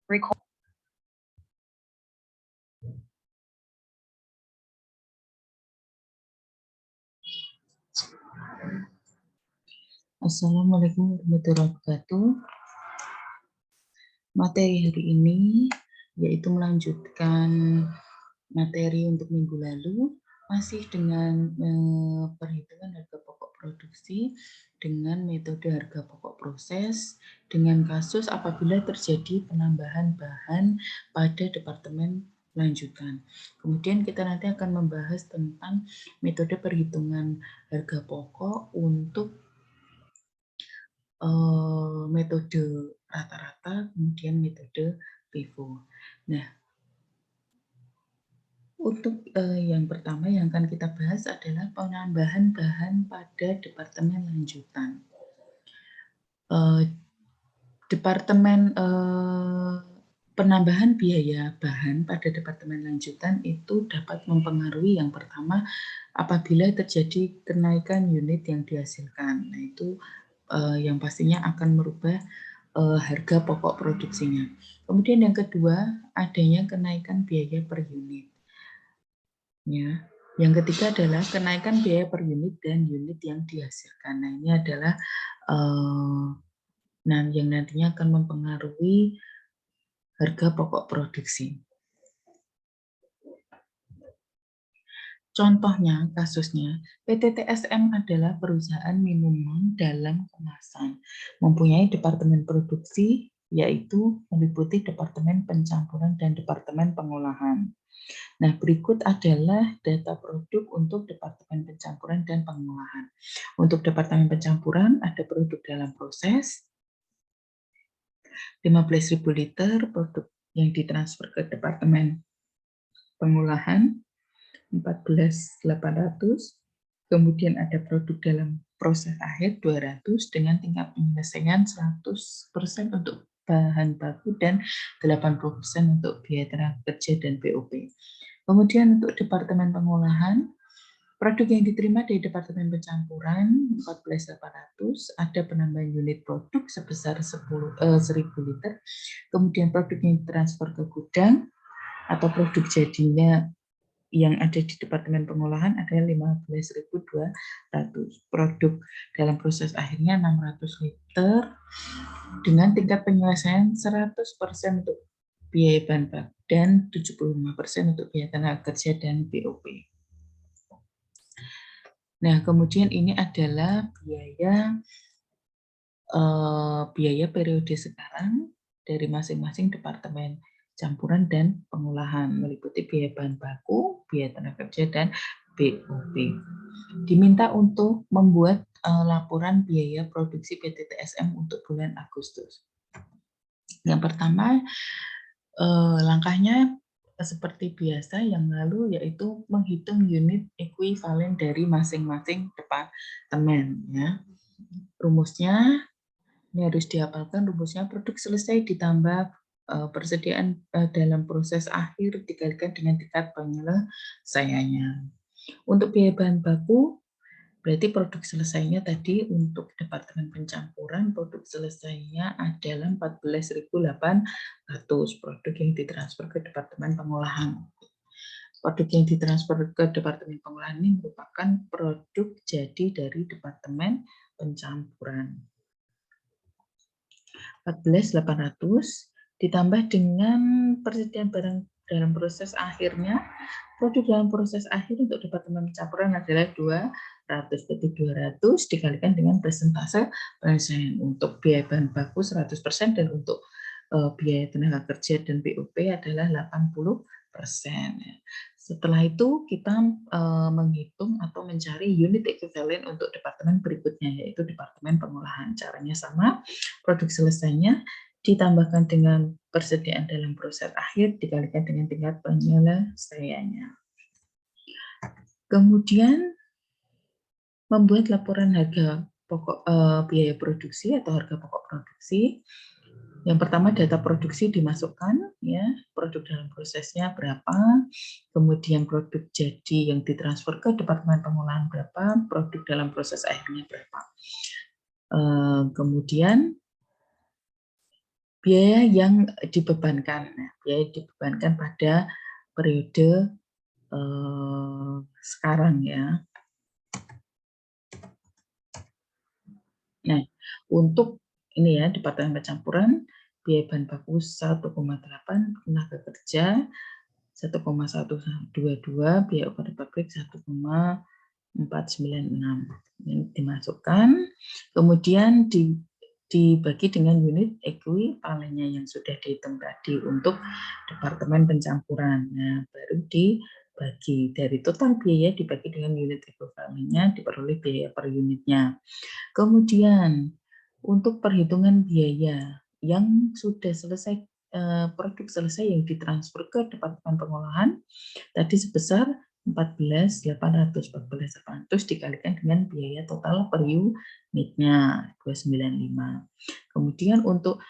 Record. Assalamualaikum warahmatullahi wabarakatuh. Materi hari ini yaitu melanjutkan materi untuk minggu lalu, masih dengan perhitungan harga pokok produksi dengan metode harga pokok proses dengan kasus apabila terjadi penambahan bahan pada departemen lanjutan. Kemudian kita nanti akan membahas tentang metode perhitungan harga pokok untuk metode rata-rata, kemudian metode FIFO. Nah, untuk yang pertama yang akan kita bahas adalah penambahan bahan pada departemen lanjutan. Penambahan biaya bahan pada departemen lanjutan itu dapat mempengaruhi yang pertama apabila terjadi kenaikan unit yang dihasilkan. Nah, itu yang pastinya akan merubah harga pokok produksinya. Kemudian yang kedua, adanya kenaikan biaya per unit. Ya. Yang ketiga adalah kenaikan biaya per unit dan unit yang dihasilkan. Nah, ini adalah yang nantinya akan mempengaruhi harga pokok produksi. Contohnya, kasusnya, PT TSM adalah perusahaan minuman dalam kemasan, mempunyai departemen produksi, yaitu meliputi departemen pencampuran dan departemen pengolahan. Nah, berikut adalah data produk untuk departemen pencampuran dan pengolahan. Untuk departemen pencampuran, ada produk dalam proses, 15.000 liter produk yang ditransfer ke departemen pengolahan, 14.800, kemudian ada produk dalam proses akhir 200 dengan tingkat penyelesaian 100% untuk bahan baku dan 80% untuk biaya tenaga kerja dan BOP. Kemudian untuk departemen pengolahan, produk yang diterima dari departemen pencampuran 14.800, ada penambahan unit produk sebesar 1.000 liter, kemudian produk yang ditransfer ke gudang atau produk jadinya yang ada di departemen pengolahan adalah 15.200. Produk dalam proses akhirnya 600 liter dengan tingkat penyelesaian 100% untuk biaya bahan baku dan 75% untuk biaya tenaga kerja dan BOP. Nah, kemudian ini adalah biaya periode sekarang dari masing-masing departemen campuran dan pengolahan, meliputi biaya bahan baku, biaya tenaga kerja, dan BOP. Diminta untuk membuat laporan biaya produksi PT TSM untuk bulan Agustus. Yang pertama, langkahnya seperti biasa yang lalu, yaitu menghitung unit ekuivalen dari masing-masing departemen. Ya. Rumusnya, ini harus dihafalkan, rumusnya produk selesai ditambah persediaan dalam proses akhir dikalikan dengan tingkat penyelesaiannya. Untuk biaya bahan baku, berarti produk selesainya tadi untuk departemen pencampuran, produk selesainya adalah 14.800, produk yang ditransfer ke departemen pengolahan. Produk yang ditransfer ke departemen pengolahan ini merupakan produk jadi dari departemen pencampuran. 14.800 ditambah dengan persediaan barang dalam proses akhirnya, produk dalam proses akhir untuk departemen pencampuran adalah 200, berarti 200 dikalikan dengan persentase penyelesaian. Untuk biaya bahan baku 100% dan untuk biaya tenaga kerja dan BOP adalah 80%. Setelah itu kita menghitung atau mencari unit ekuivalen untuk departemen berikutnya, yaitu departemen pengolahan. Caranya sama, produk selesainya ditambahkan dengan persediaan dalam proses akhir dikalikan dengan tingkat penyelesaiannya. Kemudian membuat laporan harga pokok biaya produksi atau harga pokok produksi. Yang pertama, data produksi dimasukkan, ya, produk dalam prosesnya berapa, kemudian produk jadi yang ditransfer ke departemen pengolahan berapa, produk dalam proses akhirnya berapa. Kemudian biaya yang dibebankan. Nah, biaya dibebankan pada periode sekarang ya. Nah, untuk ini ya Departemen Pencampuran biaya bahan baku 1,8, tenaga kerja 1,122, biaya operasional pabrik 1,496. Ini dimasukkan, kemudian dibagi dengan unit ekuivalennya yang sudah dihitung tadi untuk Departemen Pencampuran. Nah, baru dibagi dari total biaya dibagi dengan unit ekuivalennya diperoleh biaya per unitnya. Kemudian untuk perhitungan biaya yang sudah selesai produk selesai yang ditransfer ke Departemen Pengolahan tadi sebesar 14.800 dikalikan dengan biaya total per unitnya 295. Kemudian untuk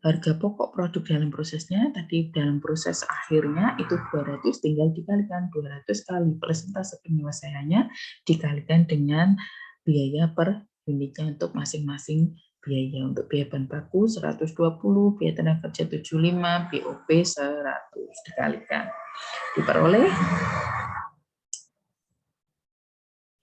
harga pokok produk dalam prosesnya tadi dalam proses akhirnya itu 200 tinggal dikalikan 200 kali persentase penyelesaiannya dikalikan dengan biaya per unitnya untuk masing-masing biaya. Untuk biaya bahan baku 120, biaya tenaga kerja 75, BOP 100 dikalikan. Diperoleh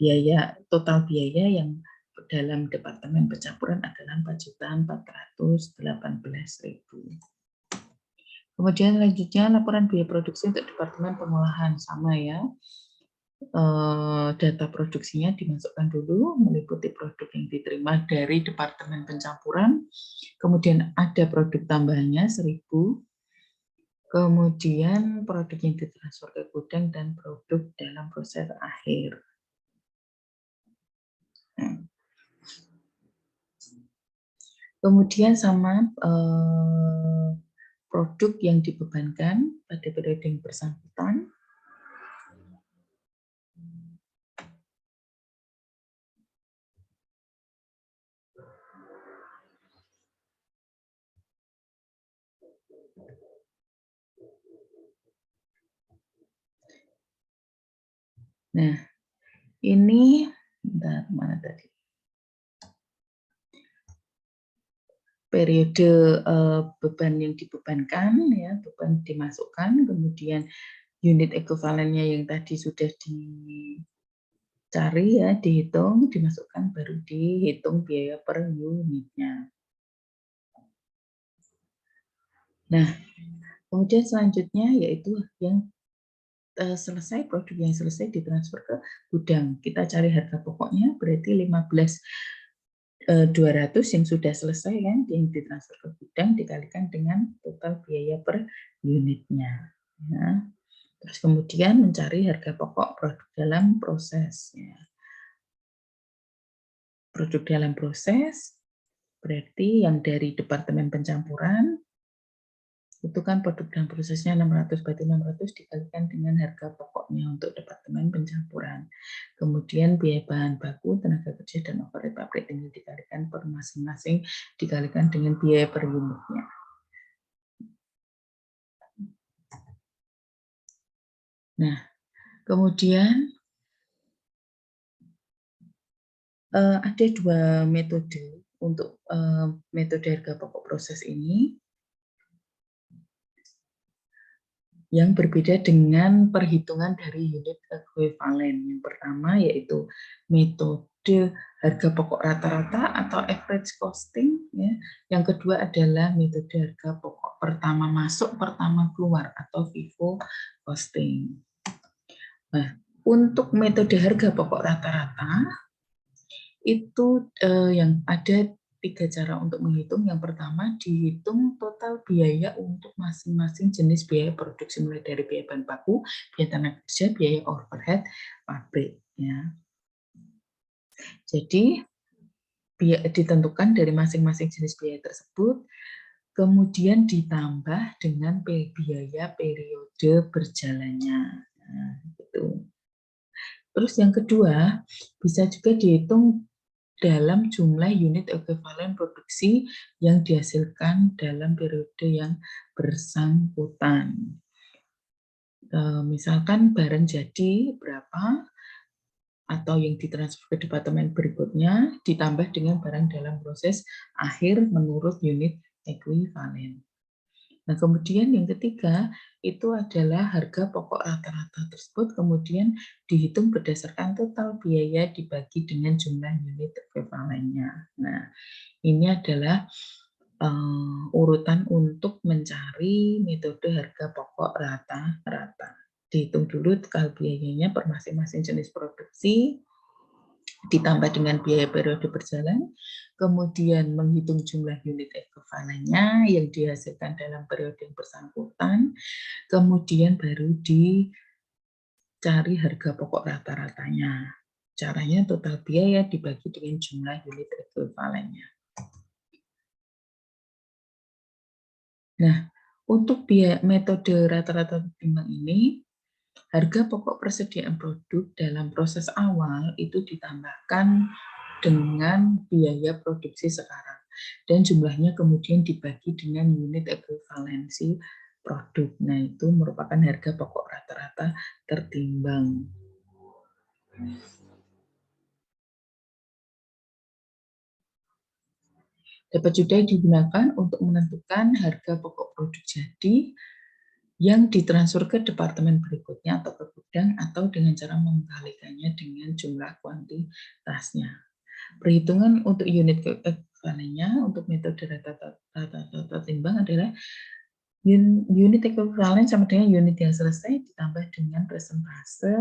biaya total biaya yang dalam Departemen Pencampuran adalah 4.418.000. Kemudian selanjutnya laporan biaya produksi untuk Departemen Pengolahan sama ya. Data produksinya dimasukkan dulu meliputi produk yang diterima dari Departemen Pencampuran, kemudian ada produk tambahannya 1.000, kemudian produk yang ditransfer ke gudang dan produk dalam proses akhir. Kemudian sama produk yang dibebankan pada periode yang bersangkutan. Nah, ini bentar, mana tadi? Periode beban yang dibebankan ya, beban dimasukkan, kemudian unit ekuivalennya yang tadi sudah dicari ya, dihitung, dimasukkan, baru dihitung biaya per unitnya. Nah, kemudian selanjutnya yaitu yang selesai, produk yang selesai ditransfer ke gudang. Kita cari harga pokoknya berarti 15.200 yang sudah selesai kan, yang ditransfer ke gudang dikalikan dengan total biaya per unitnya. Ya. Terus kemudian mencari harga pokok produk dalam proses. Ya. Produk dalam proses berarti yang dari Departemen Pencampuran itu kan produk dalam prosesnya 600, berarti 600 dikalikan dengan harga pokoknya untuk Departemen Pencampuran. Kemudian biaya bahan baku, tenaga kerja, dan overhead pabrik tinggal dikalikan per masing-masing, dikalikan dengan biaya per unitnya. Nah, kemudian ada dua metode untuk metode harga pokok proses ini. Yang berbeda dengan perhitungan dari unit ekuivalen. Yang pertama yaitu metode harga pokok rata-rata atau average costing. Ya. Yang kedua adalah metode harga pokok pertama masuk, pertama keluar atau FIFO costing. Nah, untuk metode harga pokok rata-rata itu yang ada 3 cara untuk menghitung. Yang pertama, dihitung total biaya untuk masing-masing jenis biaya produksi, mulai dari biaya bahan baku, biaya tenaga kerja, biaya overhead pabrik. Ya. Jadi, biaya ditentukan dari masing-masing jenis biaya tersebut, kemudian ditambah dengan biaya periode berjalannya. Nah, gitu. Terus yang kedua, bisa juga dihitung dalam jumlah unit ekuivalen produksi yang dihasilkan dalam periode yang bersangkutan. Misalkan barang jadi berapa, atau yang ditransfer ke departemen berikutnya, ditambah dengan barang dalam proses akhir menurut unit ekuivalen. Nah, kemudian yang ketiga itu adalah harga pokok rata-rata tersebut kemudian dihitung berdasarkan total biaya dibagi dengan jumlah unit ekuivalennya. Nah, ini adalah urutan untuk mencari metode harga pokok rata-rata. Dihitung dulu total biayanya per masing-masing jenis produksi, ditambah dengan biaya periode berjalan, kemudian menghitung jumlah unit ekuivalennya yang dihasilkan dalam periode yang bersangkutan, kemudian baru dicari harga pokok rata-ratanya. Caranya total biaya dibagi dengan jumlah unit ekuivalennya. Nah, untuk metode rata-rata timbang ini, harga pokok persediaan produk dalam proses awal itu ditambahkan dengan biaya produksi sekarang. Dan jumlahnya kemudian dibagi dengan unit ekuivalensi produk. Nah, itu merupakan harga pokok rata-rata tertimbang. Dapat juga digunakan untuk menentukan harga pokok produk jadi yang ditransfer ke departemen berikutnya atau ke gudang atau dengan cara mengkalikannya dengan jumlah kuantitasnya. Perhitungan untuk unit ekuivalennya untuk metode rata-rata timbang adalah unit ekuivalen sama dengan unit yang selesai ditambah dengan persentase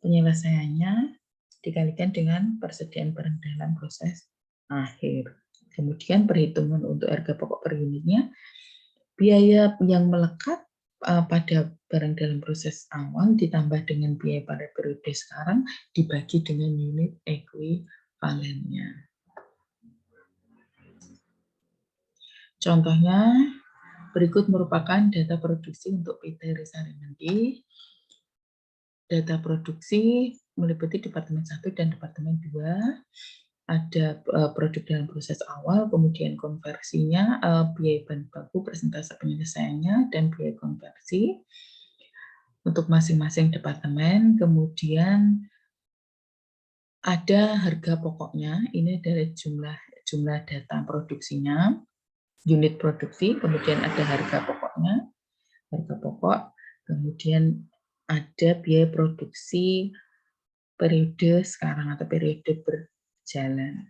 penyelesaiannya dikalikan dengan persediaan barang dalam proses akhir. Kemudian perhitungan untuk harga pokok per unitnya, biaya yang melekat pada barang dalam proses awal ditambah dengan biaya pada periode sekarang dibagi dengan unit ekuivalennya. Contohnya, berikut merupakan data produksi untuk PT Risa Remandi. Data produksi meliputi Departemen 1 dan Departemen 2. Ada produk dalam proses awal, kemudian konversinya, biaya bahan baku, persentase penyelesaiannya, dan biaya konversi untuk masing-masing departemen. Kemudian ada harga pokoknya, ini adalah jumlah data produksinya, unit produksi, kemudian ada harga pokoknya, harga pokok, kemudian ada biaya produksi periode sekarang atau periode berjalan.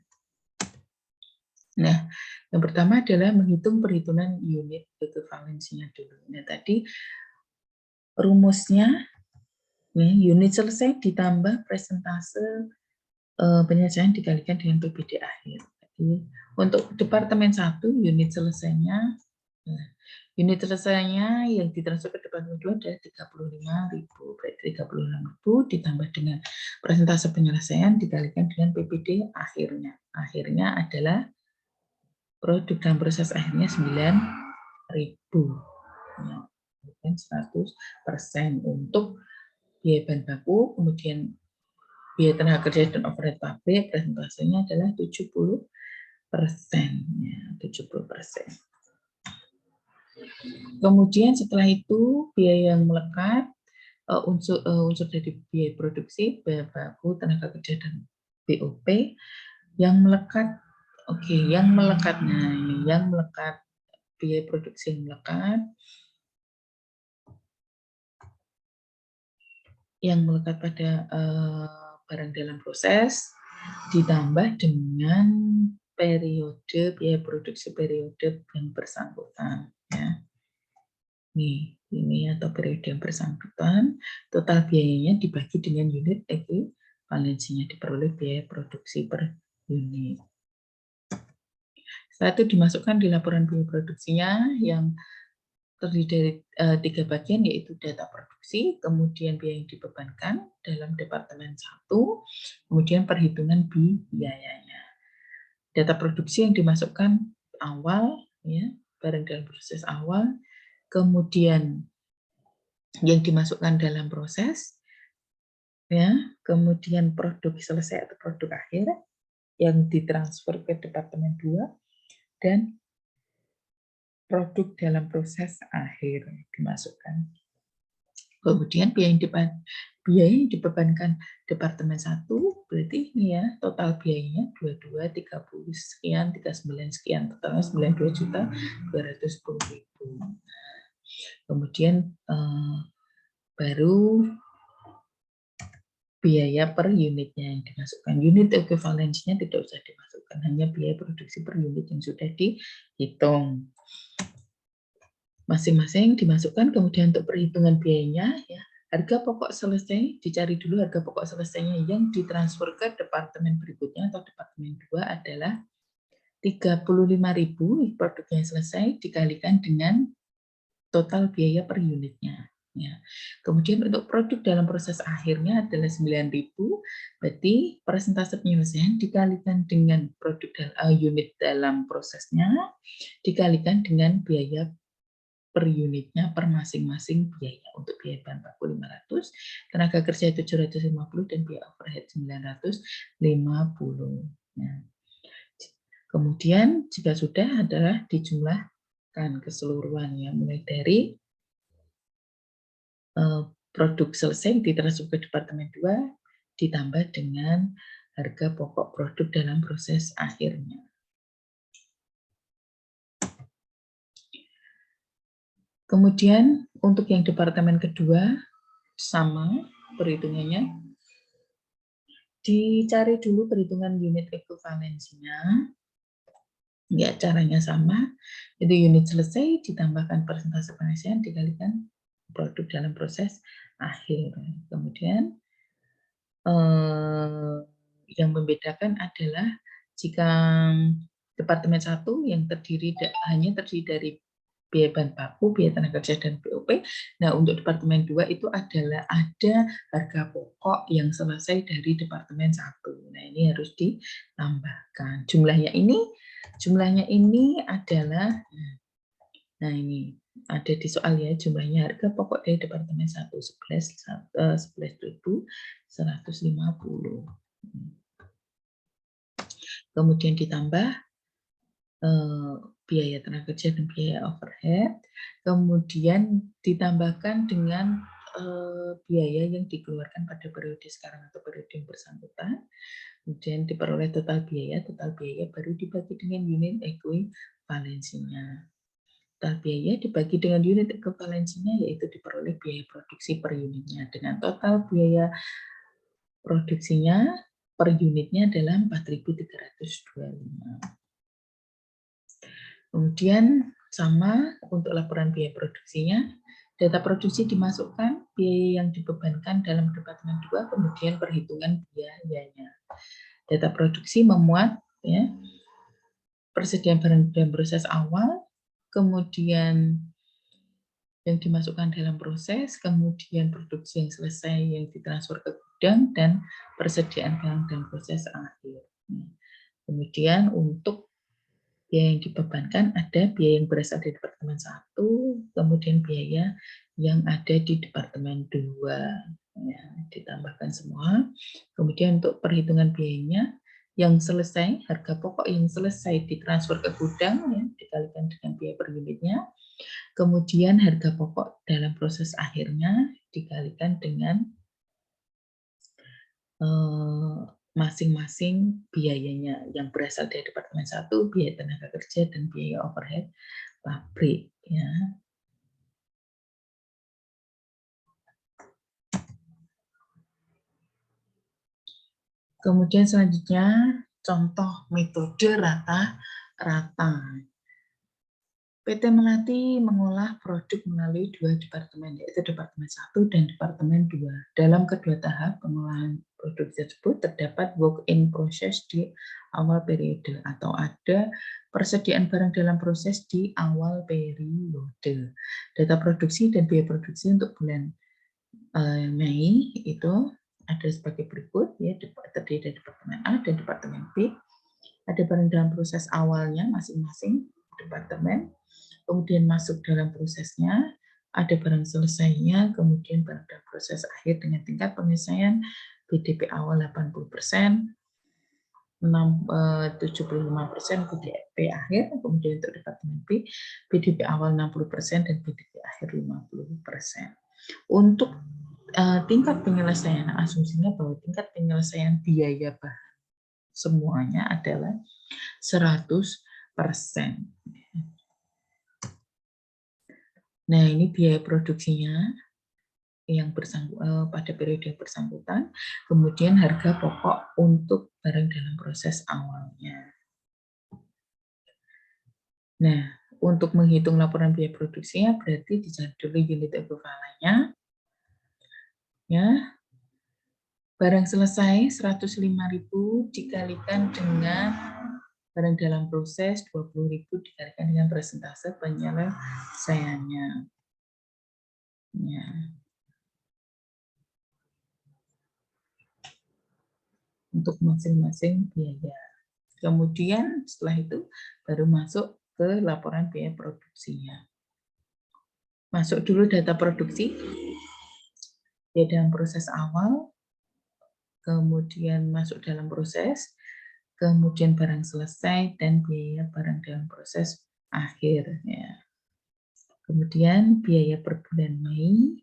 Nah, yang pertama adalah menghitung perhitungan unit ekuivalensinya dulu. Nah, tadi rumusnya, unit selesai ditambah persentase penyelesaian dikalikan dengan PBD akhir. Jadi, untuk Departemen 1, unit selesainya yang ditransfer ke Departemen 2 adalah 35.000. Berarti 35.000 ditambah dengan persentase penyelesaian dikalikan dengan PBD akhirnya. Akhirnya adalah produk dalam proses akhirnya 9.000. Nah, 100% untuk biaya bahan baku, kemudian biaya tenaga kerja dan overhead pabrik, presentasenya adalah 70%. Ya, 70%. Kemudian setelah itu biaya yang melekat, unsur dari biaya produksi, biaya baku, tenaga kerja dan BOP yang melekat. Oke, yang melekat. Nah, ini yang melekat, biaya produksi yang melekat pada barang dalam proses ditambah dengan periode biaya produksi periode yang bersangkutan, ya. Ini atau periode yang bersangkutan, total biayanya dibagi dengan unit ekuivalensinya, diperoleh biaya produksi per unit. Setelah itu dimasukkan di laporan biaya produksinya yang terdiri dari 3 bagian, yaitu data produksi, kemudian biaya yang dibebankan dalam Departemen 1, kemudian perhitungan biayanya. Data produksi yang dimasukkan awal, ya, barang dalam proses awal, kemudian yang dimasukkan dalam proses, ya, kemudian produk selesai atau produk akhir yang ditransfer ke Departemen 2, dan produk dalam proses akhir dimasukkan. Kemudian biaya yang biaya yang dibebankan Departemen 1 berarti ini ya, total biayanya 22, 30 sekian, 39 sekian, totalnya 92.210.000. Kemudian baru biaya per unitnya yang dimasukkan. Unit ekuivalensinya tidak usah dimasukkan, hanya biaya produksi per unit yang sudah dihitung. Masing-masing dimasukkan, kemudian untuk perhitungan biayanya, ya, harga pokok selesai, dicari dulu harga pokok selesainya yang ditransfer ke departemen berikutnya atau departemen 2 adalah 35.000 produknya selesai dikalikan dengan total biaya per unitnya. Ya. Kemudian untuk produk dalam proses akhirnya adalah 9.000, berarti persentase penyelesaian dikalikan dengan produk unit dalam prosesnya, dikalikan dengan biaya per unitnya per masing-masing biaya. Untuk biaya bahan baku 500, tenaga kerja 750, dan biaya overhead 950. Nah, kemudian jika sudah adalah dijumlahkan keseluruhannya, mulai dari produk selesai ditransfer ke departemen 2 ditambah dengan harga pokok produk dalam proses akhirnya. Kemudian untuk yang departemen kedua sama perhitungannya, dicari dulu perhitungan unit ekuivalensinya. Ya, caranya sama. Itu unit selesai ditambahkan persentase penyelesaian dikalikan produk dalam proses akhir. Kemudian yang membedakan adalah jika departemen 1 yang hanya terdiri dari biaya bahan baku, biaya tenaga kerja, dan BOP. Nah, untuk departemen 2 itu adalah ada harga pokok yang selesai dari departemen 1. Nah, ini harus ditambahkan. Jumlahnya ini adalah, nah ini ada di soal ya, jumlahnya harga pokok dari departemen 1 11.150. Kemudian ditambah biaya tenaga kerja dan biaya overhead, kemudian ditambahkan dengan biaya yang dikeluarkan pada periode sekarang atau periode yang bersangkutan, kemudian diperoleh total biaya baru dibagi dengan unit ekuivalensinya. Total biaya dibagi dengan unit ekuivalensinya yaitu diperoleh biaya produksi per unitnya, dengan total biaya produksinya per unitnya adalah 4.325. Kemudian sama untuk laporan biaya produksinya, data produksi dimasukkan, biaya yang dibebankan dalam departemen 2, kemudian perhitungan biayanya. Data produksi memuat ya, persediaan barang dalam proses awal, kemudian yang dimasukkan dalam proses, kemudian produksi yang selesai yang ditransfer ke gudang, dan persediaan barang dalam proses akhir. Kemudian untuk biaya yang dibebankan ada biaya yang berasal dari departemen 1, kemudian biaya yang ada di departemen 2. Ya, ditambahkan semua. Kemudian untuk perhitungan biayanya, yang selesai, harga pokok yang selesai ditransfer ke gudang, ya, dikalikan dengan biaya per unitnya. Kemudian harga pokok dalam proses akhirnya dikalikan dengan masing-masing biayanya, yang berasal dari departemen 1, biaya tenaga kerja dan biaya overhead pabrik. Ya. Kemudian selanjutnya contoh metode rata-rata. PT Melati mengolah produk melalui 2 departemen, yaitu Departemen 1 dan Departemen 2. Dalam kedua tahap pengolahan produk tersebut terdapat work-in process di awal periode atau ada persediaan barang dalam proses di awal periode. Data produksi dan biaya produksi untuk bulan Mei itu ada sebagai berikut, ya, terdiri dari Departemen A dan Departemen B. Ada barang dalam proses awalnya masing-masing departemen, kemudian masuk dalam prosesnya, ada barang selesainya, kemudian barang dalam proses akhir dengan tingkat penyelesaian BDP awal 80%, 75% BDP akhir, kemudian untuk departemen B, BDP awal 60% dan BDP akhir 50%. Untuk tingkat penyelesaian, asumsinya bahwa tingkat penyelesaian biaya bahan semuanya adalah 100%. Nah, ini biaya produksinya yang pada periode yang bersangkutan, kemudian harga pokok untuk barang dalam proses awalnya. Nah, untuk menghitung laporan biaya produksinya berarti dicari dulu unit ekuivalennya. Ya, barang selesai 105.000 dikalikan dengan barang dalam proses 20.000 dikalikan dengan persentase penyelesaiannya. Ya. Untuk masing-masing biaya. Kemudian setelah itu baru masuk ke laporan biaya produksinya. Masuk dulu data produksi, biaya dalam proses awal, kemudian masuk dalam proses, kemudian barang selesai, dan biaya barang dalam proses akhir. Ya. Kemudian biaya per bulan Mei,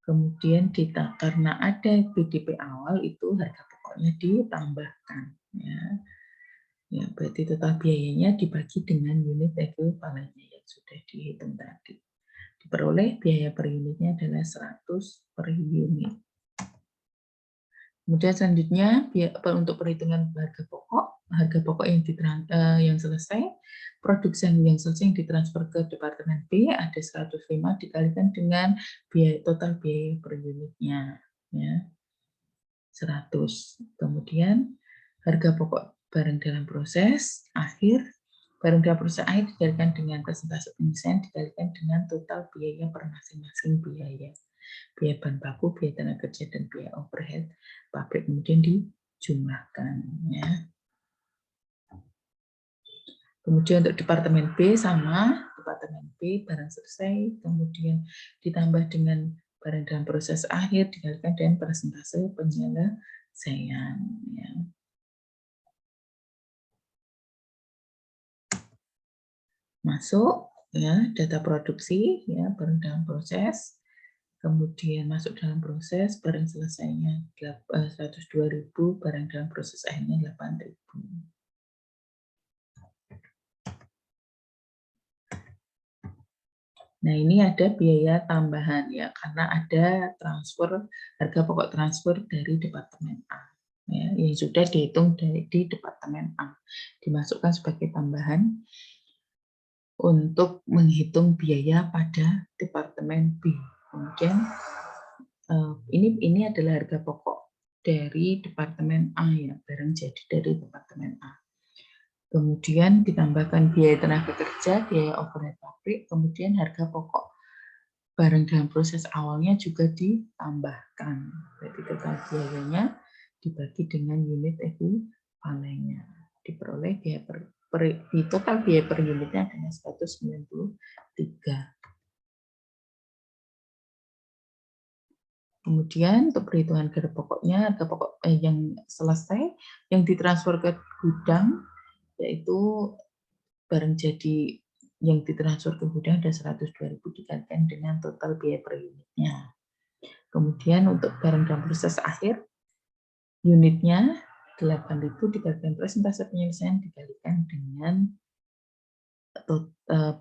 kemudian karena ada BDP awal itu harga pokoknya ditambahkan. Ya. Ya, berarti total biayanya dibagi dengan unit ekuivalennya yang sudah dihitung tadi. Diperoleh biaya per unitnya adalah 100 per unit. Kemudian selanjutnya untuk perhitungan harga pokok yang selesai, produksi yang selesai yang ditransfer ke Departemen B ada 105 dikalikan dengan total biaya per unitnya, ya 100. Kemudian harga pokok barang dalam proses akhir, barang dalam proses akhir dikalikan dengan persentase penyelesaian dikalikan dengan total biaya per masing-masing biaya. Biaya bahan baku, biaya tenaga kerja, dan biaya overhead pabrik kemudian dijumlahkan. Ya. Kemudian untuk Departemen B sama, Departemen B barang selesai, kemudian ditambah dengan barang dalam proses akhir dikalikan dengan persentase penyelesaian. Ya. Masuk ya data produksi ya barang dalam proses, kemudian masuk dalam proses barang selesainya 102.000, barang dalam proses akhirnya 8.000. Nah, ini ada biaya tambahan ya karena ada harga pokok transfer dari Departemen A ya, yang sudah dihitung di Departemen A, dimasukkan sebagai tambahan untuk menghitung biaya pada Departemen B. Kemudian ini adalah harga pokok dari Departemen A ya, barang jadi dari Departemen A. Kemudian ditambahkan biaya tenaga kerja, biaya overhead pabrik, kemudian harga pokok barang dalam proses awalnya juga ditambahkan. Berarti total biayanya dibagi dengan unit ekuivalennya. Diperoleh biaya di total biaya per unitnya adalah 193. Kemudian untuk perhitungan harga pokoknya, harga pokok yang selesai, yang ditransfer ke gudang, yaitu barang jadi yang ditransfer ke gudang ada 102.000 dikalikan dengan total biaya per unitnya. Kemudian untuk barang dalam proses akhir, unitnya 8.000 dikalikan persentase penyelesaian dikalikan dengan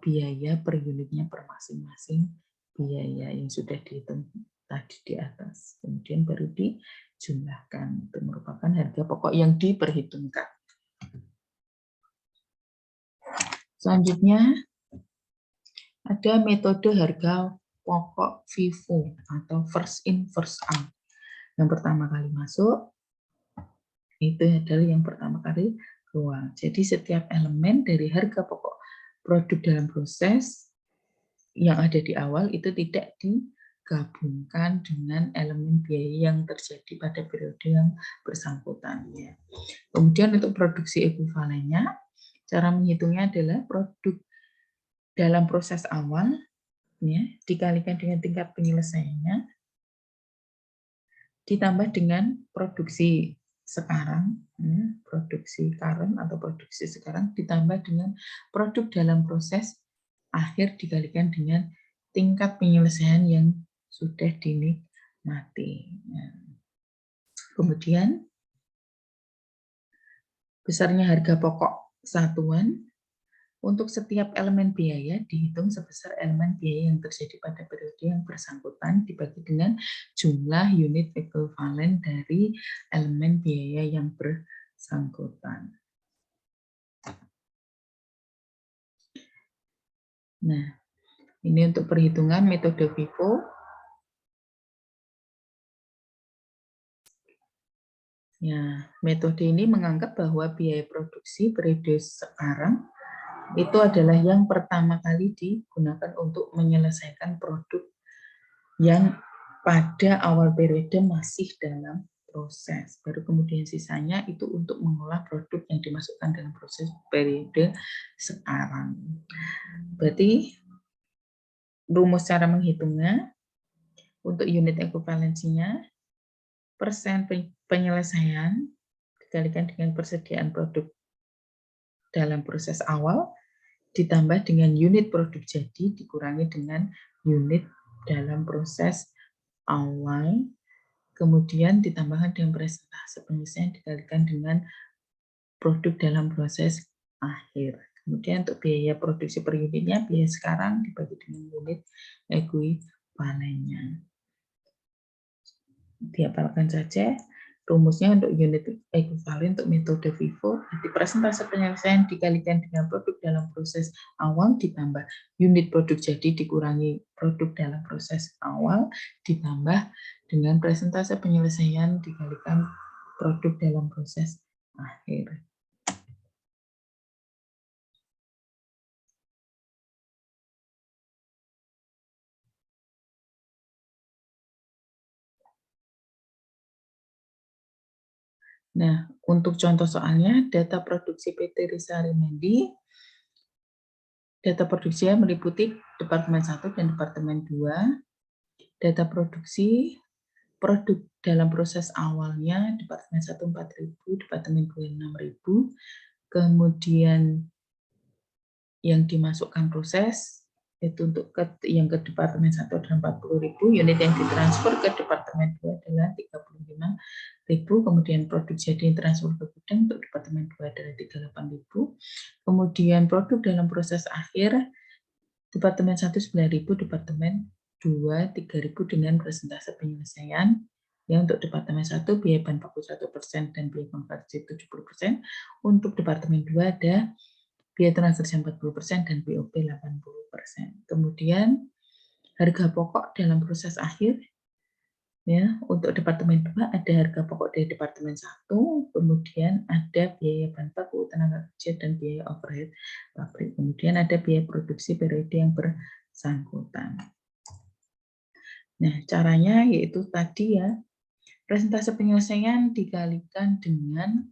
biaya per unitnya per masing-masing biaya yang sudah dihitung tadi di atas. Kemudian baru dijumlahkan. Itu merupakan harga pokok yang diperhitungkan. Selanjutnya ada metode harga pokok FIFO atau first in first out. Yang pertama kali masuk itu adalah yang pertama kali keluar. Jadi setiap elemen dari harga pokok produk dalam proses yang ada di awal itu tidak digabungkan dengan elemen biaya yang terjadi pada periode yang bersangkutan. Kemudian untuk produksi ekuivalennya, cara menghitungnya adalah produk dalam proses awal ya, dikalikan dengan tingkat penyelesaiannya, ditambah dengan produksi sekarang, ya, produksi current atau produksi sekarang, ditambah dengan produk dalam proses akhir dikalikan dengan tingkat penyelesaian yang sudah mati. Nah, kemudian besarnya harga pokok satuan untuk setiap elemen biaya dihitung sebesar elemen biaya yang terjadi pada periode yang bersangkutan dibagi dengan jumlah unit ekuivalen dari elemen biaya yang bersangkutan. Nah, ini untuk perhitungan metode FIFO. Ya, metode ini menganggap bahwa biaya produksi periode sekarang itu adalah yang pertama kali digunakan untuk menyelesaikan produk yang pada awal periode masih dalam proses. Baru kemudian sisanya itu untuk mengolah produk yang dimasukkan dalam proses periode sekarang. Berarti rumus cara menghitungnya untuk unit ekuivalensinya persen penyelesaian dikalikan dengan persediaan produk dalam proses awal ditambah dengan unit produk jadi dikurangi dengan unit dalam proses awal, kemudian ditambahkan dengan persentase penyelesaian dikalikan dengan produk dalam proses akhir. Kemudian untuk biaya produksi per unitnya, biaya sekarang dibagi dengan unit ekuivalennya. Dihafalkan saja rumusnya untuk unit ekuivalen untuk metode FIFO. Jadi persentase penyelesaian dikalikan dengan produk dalam proses awal ditambah unit produk jadi dikurangi produk dalam proses awal ditambah dengan persentase penyelesaian dikalikan produk dalam proses akhir. Nah, untuk contoh soalnya, data produksi PT Risa Arimendi, data produksinya meliputi Departemen 1 dan Departemen 2. Data produksi produk dalam proses awalnya Departemen 1 4.000, Departemen 2 6.000, kemudian yang dimasukkan proses itu untuk yang ke Departemen 1 adalah 40.000, unit yang ditransfer ke Departemen 2 adalah 35.000, kemudian produk jadi yang transfer ke gudang untuk Departemen 2 adalah 38.000, kemudian produk dalam proses akhir Departemen 1 9.000, Departemen 2 3.000 dengan persentase penyelesaian. Ya, untuk Departemen 1 biaya bahan baku 1% dan biaya konversi 70%. Untuk Departemen 2 ada biaya transfer 40% dan BOP 80%. Kemudian harga pokok dalam proses akhir, ya, untuk Departemen 2 ada harga pokok dari Departemen 1, kemudian ada biaya bahan baku, tenaga kerja, dan biaya overhead pabrik. Kemudian ada biaya produksi periode yang bersangkutan. Nah, caranya yaitu tadi ya, persentase penyelesaian dikalikan dengan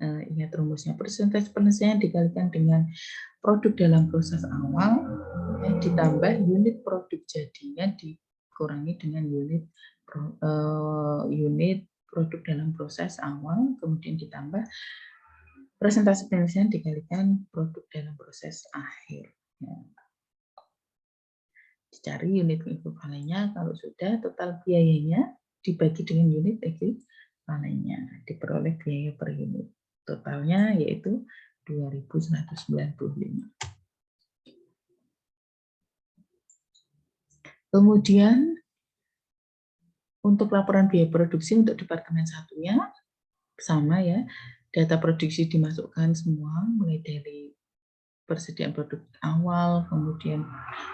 ingat rumusnya, persentase penyelesaian dikalikan dengan produk dalam proses awal ya, ditambah unit produk jadinya dikurangi dengan unit produk dalam proses awal, kemudian ditambah persentase penyelesaian dikalikan produk dalam proses akhir. Ya. Dicari unit ekuivalennya, kalau sudah total biayanya dibagi dengan unit ekuivalennya, diperoleh biaya per unit. Totalnya yaitu 2.195. Kemudian untuk laporan biaya produksi untuk Departemen 1-nya sama ya, data produksi dimasukkan semua mulai dari persediaan produk awal, kemudian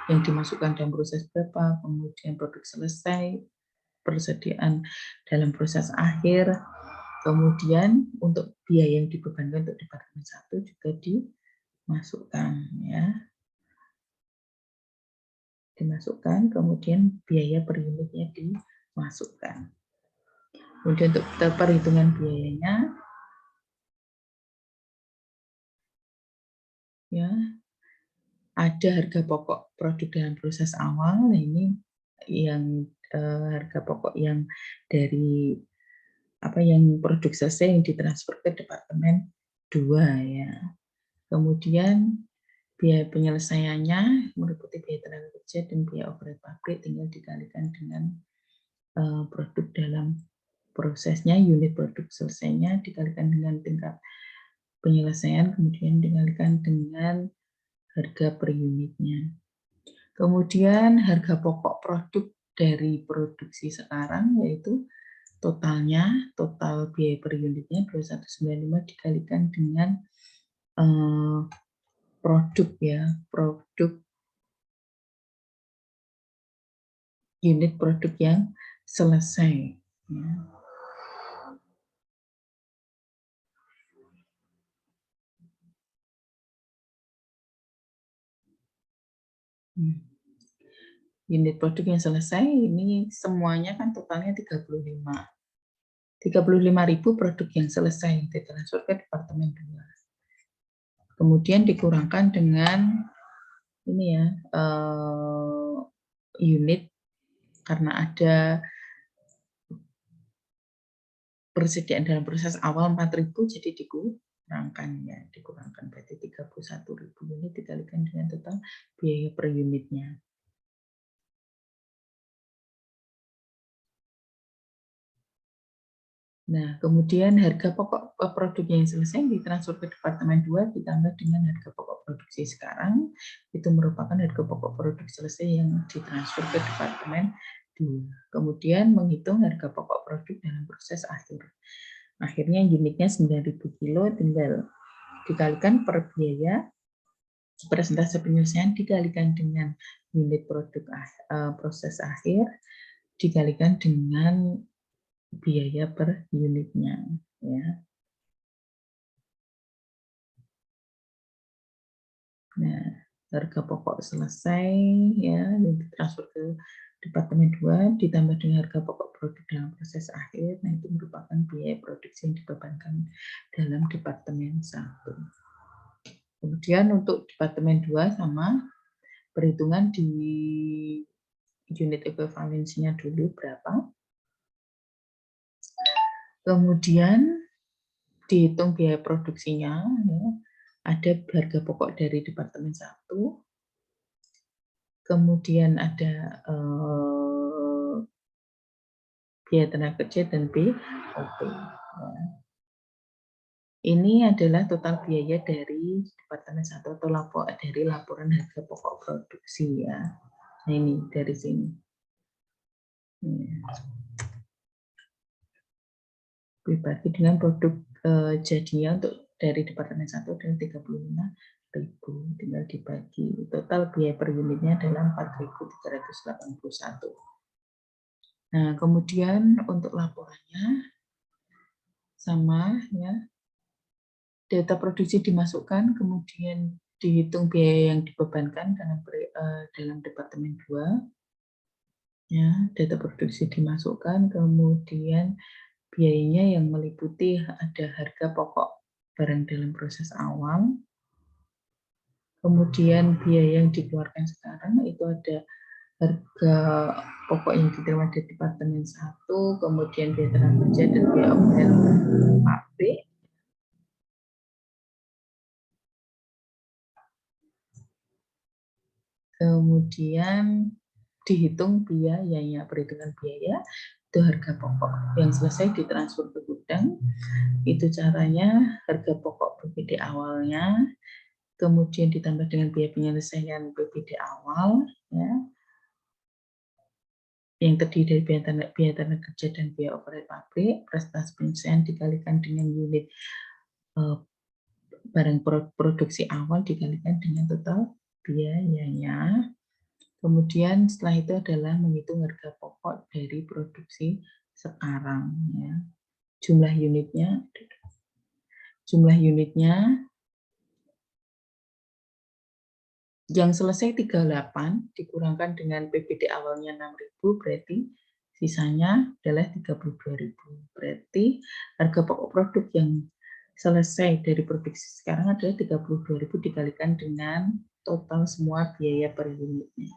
yang dimasukkan dalam proses berapa, kemudian produk selesai, persediaan dalam proses akhir, kemudian untuk biaya yang dibebankan untuk Departemen 1 juga dimasukkan ya. Dimasukkan, kemudian biaya per unitnya dimasukkan. Kemudian untuk perhitungan biayanya ya, ada harga pokok produk dalam proses awal. Nah, ini yang harga pokok yang dari yang produk selesai yang ditransfer ke Departemen 2 ya. Kemudian biaya penyelesaiannya meliputi biaya tenaga kerja dan biaya overhead pabrik tinggal dikalikan dengan produk dalam prosesnya, unit produk selesainya dikalikan dengan tingkat penyelesaian, kemudian dikalikan dengan harga per unitnya. Kemudian harga pokok produk dari produksi sekarang yaitu totalnya, total biaya per unitnya 2195 dikalikan dengan produk ya, produk unit produk yang selesai. Ya. Unit produk yang selesai ini semuanya kan totalnya 35. 35.000 produk yang selesai ditransfer ke Departemen 2. Kemudian dikurangkan dengan ini ya, unit karena ada persediaan dalam proses awal 4.000 jadi dikurangkan ya, dikurangkan berarti 31.000 unit dikalikan dengan total biaya per unitnya. Nah, kemudian harga pokok produk yang selesai ditransfer ke Departemen 2 ditambah dengan harga pokok produksi sekarang, itu merupakan harga pokok produk selesai yang ditransfer ke Departemen 2. Kemudian menghitung harga pokok produk dalam proses akhir. Akhirnya unitnya 9.000 kilo, tinggal dikalikan per biaya, persentase penyelesaian dikalikan dengan unit produk proses akhir, dikalikan dengan biaya per unitnya ya. Nah, harga pokok selesai ya, ditransfer ke Departemen 2 ditambah dengan harga pokok produk dalam proses akhir. Nah, itu merupakan biaya produksi yang dibebankan dalam Departemen 1. Kemudian untuk Departemen 2 sama perhitungan di unit ekuivalensinya dulu berapa. Kemudian dihitung biaya produksinya, ya. Ada harga pokok dari Departemen 1, kemudian ada biaya tenaga kerja dan BOP. Ya. Ini adalah total biaya dari Departemen 1 atau dari laporan harga pokok produksi ya. Nah ini dari sini. Ya. Dibagi dengan produk jadinya untuk dari Departemen 1 adalah 35.000, tinggal dibagi. Total biaya per unitnya adalah 4.381. Nah, kemudian untuk laporannya sama ya. Data produksi dimasukkan, kemudian dihitung biaya yang dibebankan dalam Departemen 2. Ya, data produksi dimasukkan, kemudian biayanya yang meliputi ada harga pokok barang dalam proses awal, kemudian biaya yang dikeluarkan sekarang itu ada harga pokok yang diterima dari Departemen 1, kemudian biaya tenaga kerja dan biaya overhead pabrik. Kemudian dihitung biayanya, perhitungan biaya itu harga pokok yang selesai ditransfer ke gudang. Itu caranya harga pokok PPD awalnya, kemudian ditambah dengan biaya penyelesaian PPD awal, ya, yang terdiri dari biaya tenaga kerja dan biaya overhead pabrik, prestasi penyelesaian dikalikan dengan unit barang produksi awal dikalikan dengan total biayanya. Kemudian setelah itu adalah menghitung harga pokok dari produksi sekarang. Ya. Jumlah unitnya yang selesai 38 dikurangkan dengan PPD awalnya 6.000 berarti sisanya adalah 32.000. Berarti harga pokok produk yang selesai dari produksi sekarang adalah 32.000 dikalikan dengan total semua biaya per unitnya.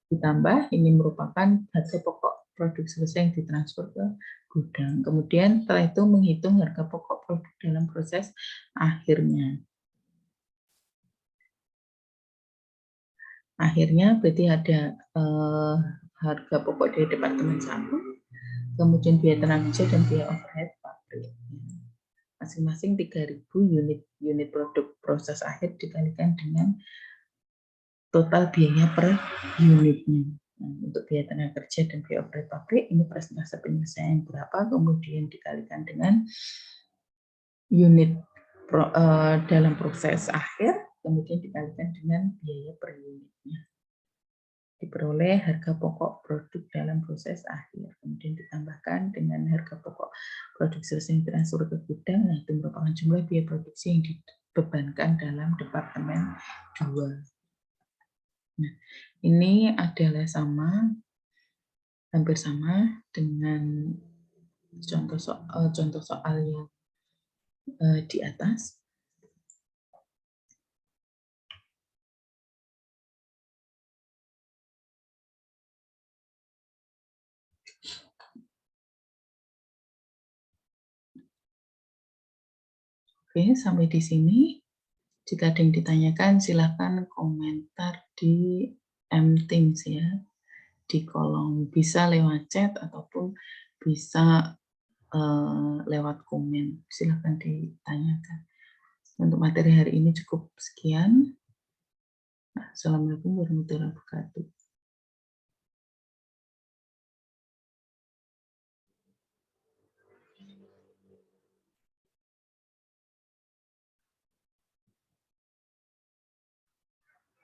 Ditambah ini merupakan harga pokok produk selesai yang ditransfer ke gudang. Kemudian setelah itu menghitung harga pokok produk dalam proses akhirnya. Akhirnya berarti ada harga pokok dari Departemen 1, kemudian biaya tenaga kerja dan biaya overhead pabrik. Masing-masing 3.000 unit produk proses akhir dikalikan dengan total biaya per unitnya. Nah, untuk biaya tenaga kerja dan biaya overhead pabrik, ini persentase penyelesaian berapa, kemudian dikalikan dengan unit dalam proses akhir, kemudian dikalikan dengan biaya per unitnya. Diperoleh harga pokok produk dalam proses akhir, kemudian ditambahkan dengan harga pokok produk selesai transfer ke gudang. Nah, itu merupakan jumlah biaya produksi yang dibebankan dalam Departemen 2. Nah, ini adalah hampir sama dengan contoh soal yang di atas. Oke, sampai di sini. Jika ada yang ditanyakan, silakan komentar di Mteams ya, di kolom, bisa lewat chat ataupun bisa lewat komen. Silakan ditanyakan. Untuk materi hari ini cukup sekian. Assalamualaikum warahmatullahi wabarakatuh.